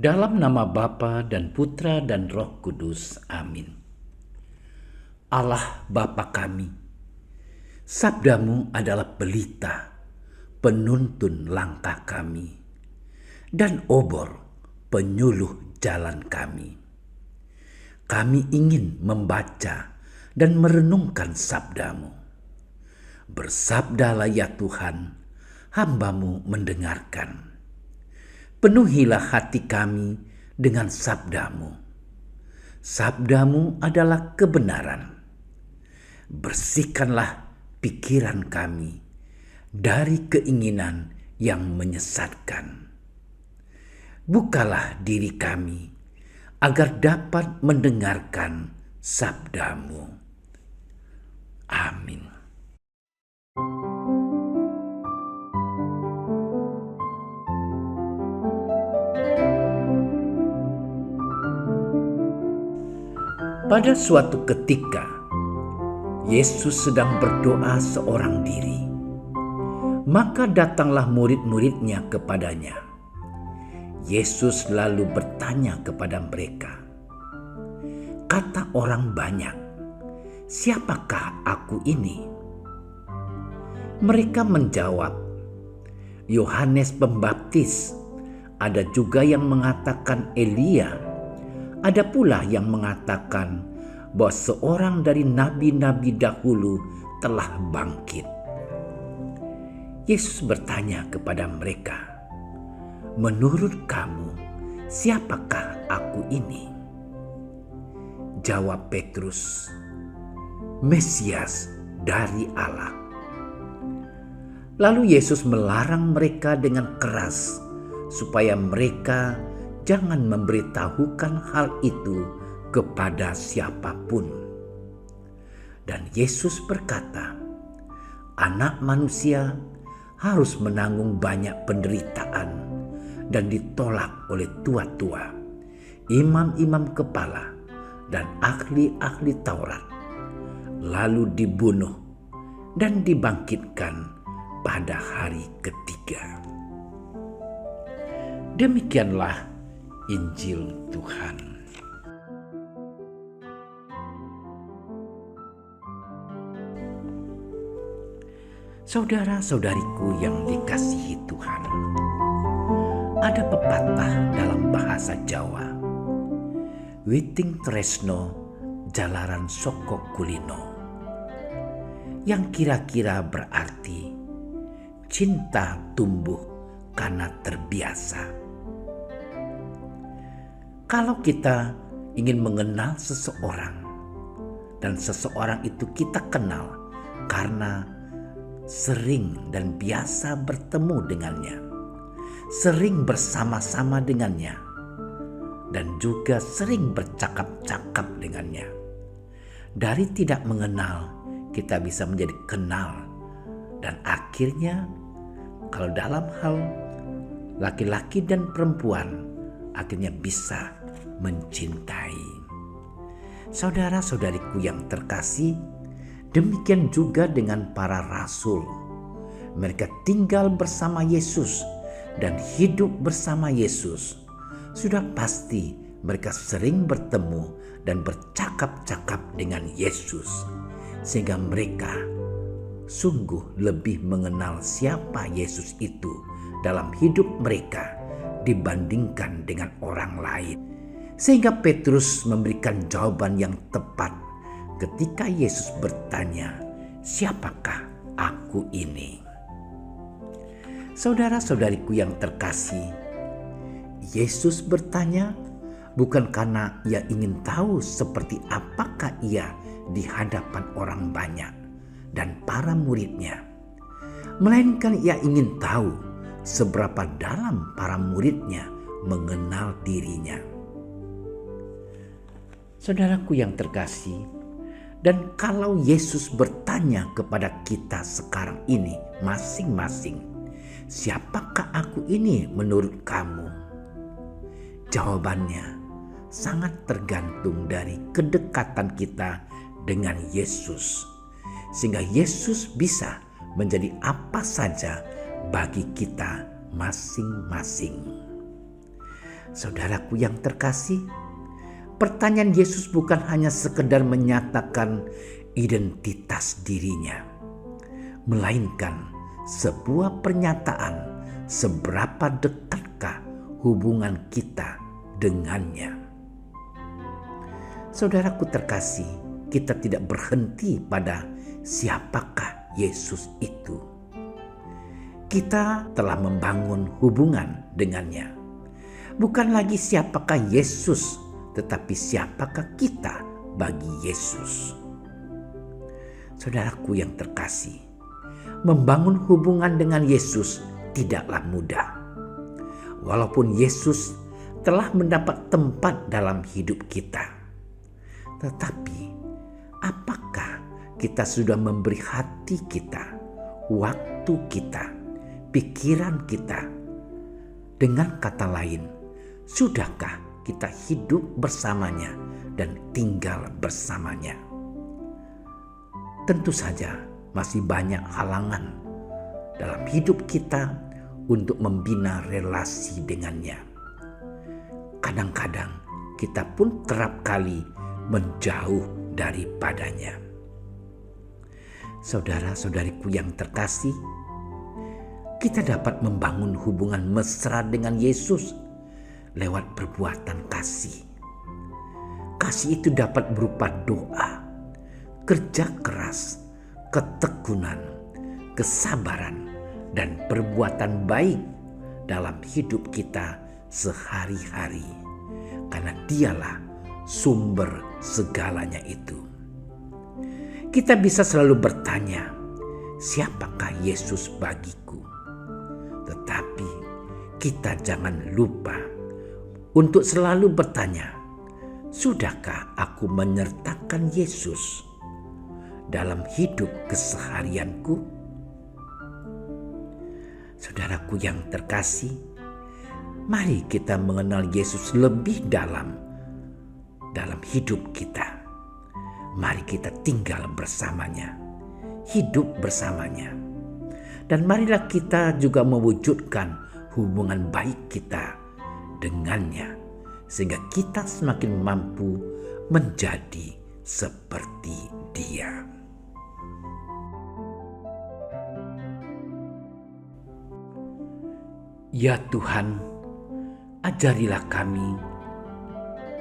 Dalam nama Bapa dan Putra dan Roh Kudus. Amin. Allah Bapa kami, sabdamu adalah pelita, penuntun langkah kami, dan obor penyuluh jalan kami. Kami ingin membaca dan merenungkan sabdamu. Bersabdalah ya Tuhan, hamba-Mu mendengarkan. Penuhilah hati kami dengan sabdamu. Sabdamu adalah kebenaran. Bersihkanlah pikiran kami dari keinginan yang menyesatkan. Bukalah diri kami agar dapat mendengarkan sabdamu. Amin. Pada suatu ketika, Yesus sedang berdoa seorang diri. Maka datanglah murid-muridnya kepadanya. Yesus lalu bertanya kepada mereka, "Kata orang banyak, siapakah aku ini?" Mereka menjawab, "Yohanes Pembaptis, ada juga yang mengatakan Elia. Ada pula yang mengatakan bahwa seorang dari nabi-nabi dahulu telah bangkit." Yesus bertanya kepada mereka, "Menurut kamu, siapakah aku ini?" Jawab Petrus, "Mesias dari Allah." Lalu Yesus melarang mereka dengan keras supaya mereka jangan memberitahukan hal itu kepada siapapun. Dan Yesus berkata, "Anak manusia harus menanggung banyak penderitaan dan ditolak oleh tua-tua, imam-imam kepala, dan ahli-ahli Taurat, lalu dibunuh dan dibangkitkan pada hari ketiga." Demikianlah Injil Tuhan. Saudara-saudariku yang dikasihi Tuhan, ada pepatah dalam bahasa Jawa, "Witing tresno jalaran soko kulino," yang kira-kira berarti cinta tumbuh karena terbiasa. Kalau kita ingin mengenal seseorang dan seseorang itu kita kenal karena sering dan biasa bertemu dengannya, sering bersama-sama dengannya, dan juga sering bercakap-cakap dengannya. Dari tidak mengenal, kita bisa menjadi kenal, dan akhirnya kalau dalam hal laki-laki dan perempuan, akhirnya bisa mencintai. Saudara-saudariku yang terkasih, demikian juga dengan para rasul. Mereka tinggal bersama Yesus dan hidup bersama Yesus. Sudah pasti mereka sering bertemu dan bercakap-cakap dengan Yesus, sehingga mereka sungguh lebih mengenal siapa Yesus itu dalam hidup mereka dibandingkan dengan orang lain. Sehingga Petrus memberikan jawaban yang tepat ketika Yesus bertanya, "Siapakah aku ini?" Saudara-saudariku yang terkasih, Yesus bertanya bukan karena ia ingin tahu seperti apakah ia di hadapan orang banyak dan para muridnya, melainkan ia ingin tahu seberapa dalam para muridnya mengenal dirinya. Saudaraku yang terkasih, dan kalau Yesus bertanya kepada kita sekarang ini masing-masing, "Siapakah aku ini menurut kamu?" Jawabannya sangat tergantung dari kedekatan kita dengan Yesus, sehingga Yesus bisa menjadi apa saja bagi kita masing-masing. Saudaraku yang terkasih, pertanyaan Yesus bukan hanya sekedar menyatakan identitas dirinya, melainkan sebuah pernyataan seberapa dekatkah hubungan kita dengannya. Saudaraku terkasih, kita tidak berhenti pada siapakah Yesus itu. Kita telah membangun hubungan dengannya. Bukan lagi siapakah Yesus, tetapi siapakah kita bagi Yesus. Saudaraku yang terkasih, membangun hubungan dengan Yesus tidaklah mudah. Walaupun Yesus telah mendapat tempat dalam hidup kita, tetapi apakah kita sudah memberi hati kita, waktu kita, pikiran kita? Dengan kata lain, sudahkah kita hidup bersamanya dan tinggal bersamanya? Tentu saja masih banyak halangan dalam hidup kita untuk membina relasi dengannya. Kadang-kadang kita pun kerap kali menjauh daripadanya. Saudara-saudariku yang terkasih, kita dapat membangun hubungan mesra dengan Yesus lewat perbuatan kasih. Kasih itu dapat berupa doa, kerja keras, ketekunan, kesabaran, dan perbuatan baik dalam hidup kita sehari-hari, karena Dialah sumber segalanya itu. Kita bisa selalu bertanya, siapakah Yesus bagiku? Tetapi kita jangan lupa untuk selalu bertanya, sudahkah aku menyertakan Yesus dalam hidup keseharianku? Saudaraku yang terkasih, mari kita mengenal Yesus lebih dalam hidup kita. Mari kita tinggal bersamanya, hidup bersamanya. Dan marilah kita juga mewujudkan hubungan baik kita dengannya, sehingga kita semakin mampu menjadi seperti Dia. Ya Tuhan, ajarilah kami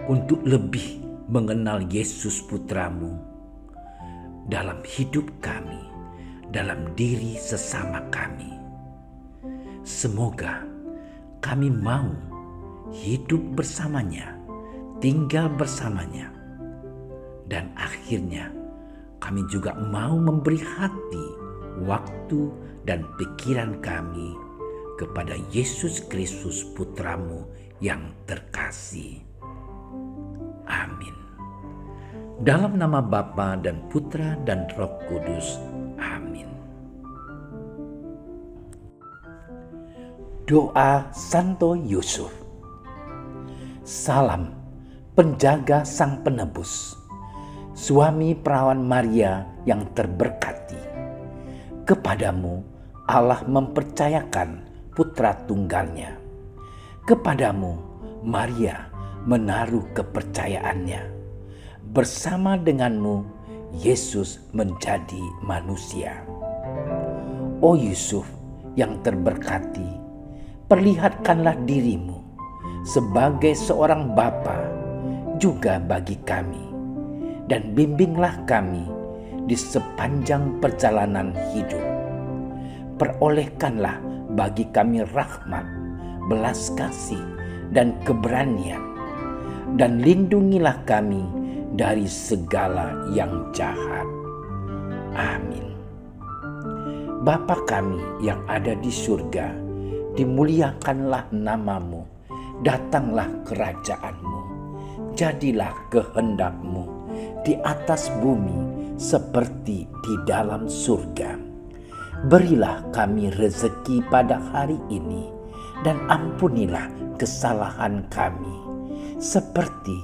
untuk lebih mengenal Yesus Putra-Mu dalam hidup kami, dalam diri sesama kami. Semoga kami mau hidup bersamanya, tinggal bersamanya, dan akhirnya kami juga mau memberi hati, waktu, dan pikiran kami kepada Yesus Kristus Putra-Mu yang terkasih. Amin. Dalam nama Bapa dan Putra dan Roh Kudus. Amin. Doa Santo Yusuf. Salam penjaga Sang Penebus, suami perawan Maria yang terberkati. Kepadamu Allah mempercayakan Putra Tunggalnya. Kepadamu Maria menaruh kepercayaannya. Bersama denganmu Yesus menjadi manusia. O Yusuf yang terberkati, perlihatkanlah dirimu sebagai seorang bapa juga bagi kami, dan bimbinglah kami di sepanjang perjalanan hidup. Perolehkanlah bagi kami rahmat, belas kasih, dan keberanian, dan lindungilah kami dari segala yang jahat. Amin. Bapa kami yang ada di surga, dimuliakanlah namamu, datanglah kerajaan-Mu, jadilah kehendak-Mu di atas bumi seperti di dalam surga. Berilah kami rezeki pada hari ini, dan ampunilah kesalahan kami, seperti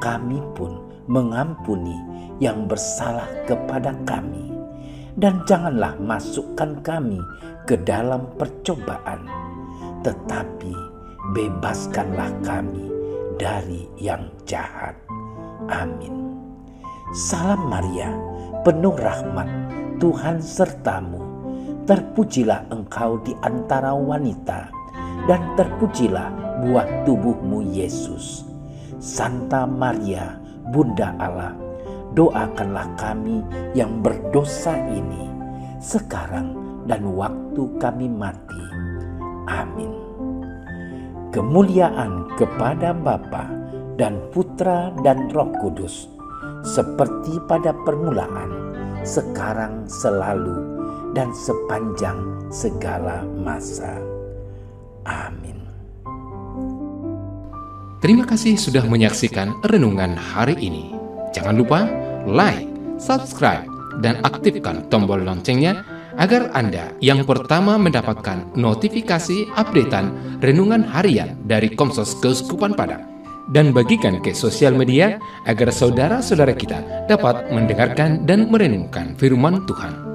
kami pun mengampuni yang bersalah kepada kami. Dan janganlah masukkan kami ke dalam percobaan, tetapi bebaskanlah kami dari yang jahat. Amin. Salam Maria, penuh rahmat, Tuhan sertamu. Terpujilah engkau di antara wanita, dan terpujilah buah tubuhmu Yesus. Santa Maria, Bunda Allah, doakanlah kami yang berdosa ini, sekarang dan waktu kami mati. Amin. Kemuliaan kepada Bapa dan Putra dan Roh Kudus, seperti pada permulaan, sekarang, selalu, dan sepanjang segala masa. Amin. Terima kasih sudah menyaksikan renungan hari ini. Jangan lupa like, subscribe, dan aktifkan tombol loncengnya agar Anda yang pertama mendapatkan notifikasi updatean renungan harian dari Komsos Keuskupan Padang. Dan bagikan ke sosial media agar saudara-saudara kita dapat mendengarkan dan merenungkan firman Tuhan.